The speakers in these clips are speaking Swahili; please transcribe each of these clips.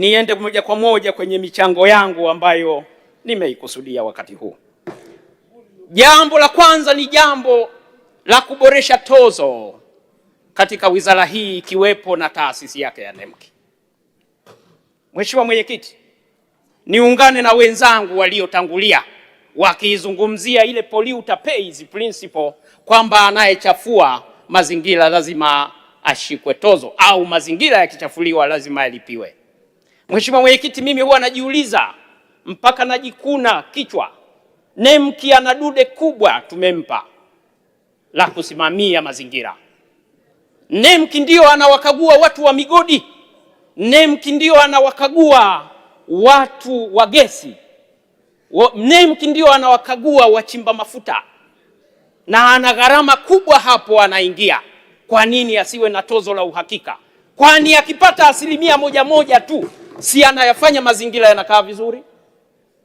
niende moja kwa moja kwenye michango yangu ambayo nimeikusudia wakati huu. Jambo la kwanza ni jambo la kuboresha tozo katika wizara hii ikiwepo na taasisi yake ya NEMC. Mheshimiwa Mwenyekiti, niungane na wenzangu waliotangulia wakizungumzia ile polluter pays principle kwamba anayechafua mazingira lazima ashikwe tozo au mazingira yakichafuliwa lazima yalipiwe. Mheshimiwa Mwenyekiti, mimi huwa najiuliza mpaka najikuna kichwa. NEMC ana dude kubwa tumempa la kusimamia mazingira. NEMC ndio anawakagua watu wa migodi. NEMC ndio anawakagua watu wa gesi. NEMC ndio anawakagua wachimba mafuta. Na ana gharama kubwa hapo anaingia. Kwa nini asiwe na tozo la uhakika? Kwani akipata 1% tu si anayafanya mazingira yanakaa vizuri?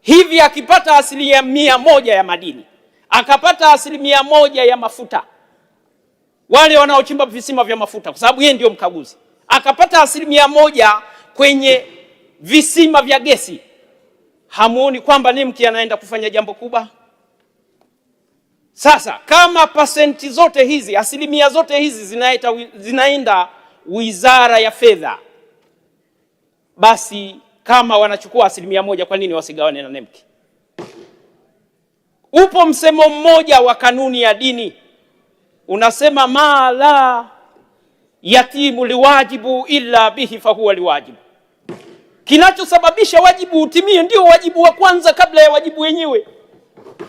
Hivi akipata 1% ya madini, akapata 1% ya mafuta, wale wanaochimba visima vya mafuta, kwa sababu yeye ndio mkaguzi, akapata 1% kwenye visima vya gesi, hamuoni kwamba NEMC anaenda kufanya jambo kubwa? Sasa kama pasenti zote hizi, 1% zote hizi zinaenda Wizara ya Fedha, basi kama wanachukua 1%, kwa nini wasigawane na NEMC? Upo msemo mmoja wa kanuni ya dini unasema, ma la yatimu liwajibu illa bihi fahuwa liwajibu. Kinachosababisha wajibu utimie ndio wajibu wa kwanza kabla ya wajibu wenyewe.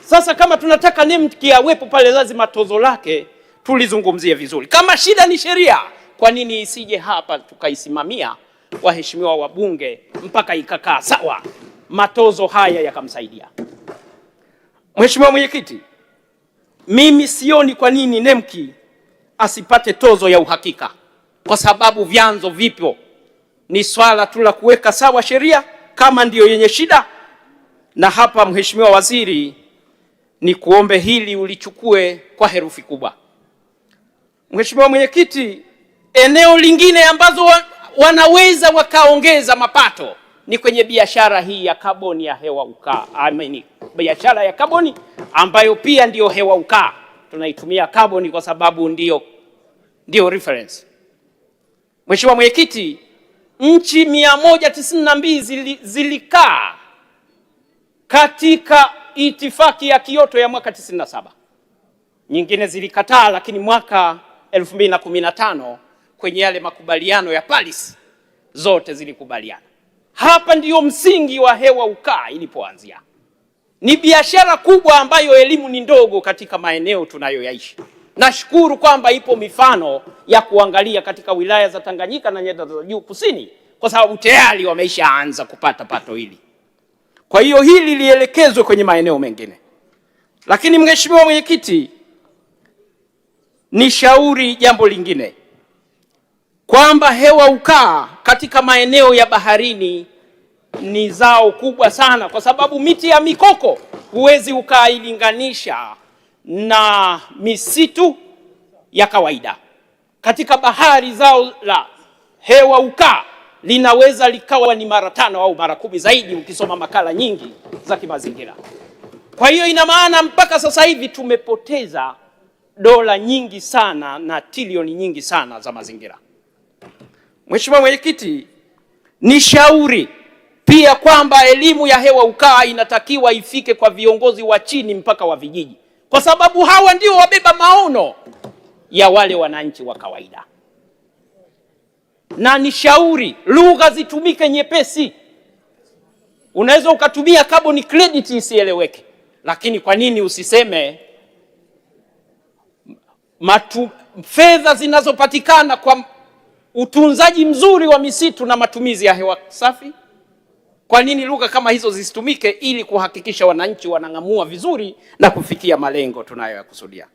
Sasa kama tunataka NEMC awepo pale, lazima tozo lake tulizungumzie vizuri. Kama shida ni sheria, kwa nini isije hapa tukaisimamia, waheshimiwa wabunge, mpaka ikakaa sawa, matozo haya yakamsaidia? Mheshimiwa Mwenyekiti, mimi sioni kwa nini NEMC asipate tozo ya uhakika, kwa sababu vyanzo vipo. Ni swala tu la kuweka sawa sheria kama ndiyo yenye shida. Na hapa Mheshimiwa Waziri, ni kuombe hili ulichukue kwa herufi kubwa. Mheshimiwa Mwenyekiti, eneo lingine ambazo wanaweza wakaongeza mapato ni kwenye biashara hii ya kaboni ya hewa ukaa. Biashara ya kaboni ambayo pia ndiyo hewa ukaa. Tunaitumia kaboni kwa sababu ndiyo reference. Mheshimiwa Mwenyekiti, nchi 192 zilikaa katika itifaki ya Kyoto ya mwaka 97. Nyingine zilikataa, lakini mwaka 2015 kwenye yale makubaliano ya Paris zote zilikubaliana. Hapa ndiyo msingi wa hewa ukaa ilipoanzia. Ni biashara kubwa ambayo elimu ni ndogo katika maeneo tunayoyaishi. Nashukuru kwamba ipo mifano ya kuangalia katika wilaya za Tanganyika na nyanda za juu kusini, kwa sababu tayari wameshaanza kupata pato hili. Kwa hiyo hili lielekezwe kwenye maeneo mengine. Lakini Mheshimiwa Mwenyekiti, ni shauri jambo lingine kwamba hewa ukaa katika maeneo ya baharini ni zao kubwa sana, kwa sababu miti ya mikoko huwezi ukailinganisha na misitu ya kawaida. Katika bahari zao la hewa ukaa linaweza likawa ni mara 5 au mara 10 zaidi, ukisoma makala nyingi za kimazingira. Kwa hiyo ina maana mpaka sasa hivi tumepoteza dola nyingi sana na trilioni nyingi sana za mazingira. Mheshimiwa Mwenyekiti, ni shauri pia kwamba elimu ya hewa ukaa inatakiwa ifike kwa viongozi wa chini mpaka wa vijiji, kwa sababu hawa ndio wabeba maono ya wale wananchi wa kawaida. Na ni shauri lugha zitumike nyepesi. Unaweza ukatumia carbon credit isieleweke, lakini kwa nini usiseme fedha zinazopatikana kwa utunzaji mzuri wa misitu na matumizi ya hewa safi? Kwa nini lugha kama hizo zisitumike ili kuhakikisha wananchi wanang'amua vizuri na kufikia malengo tunayoyakusudia?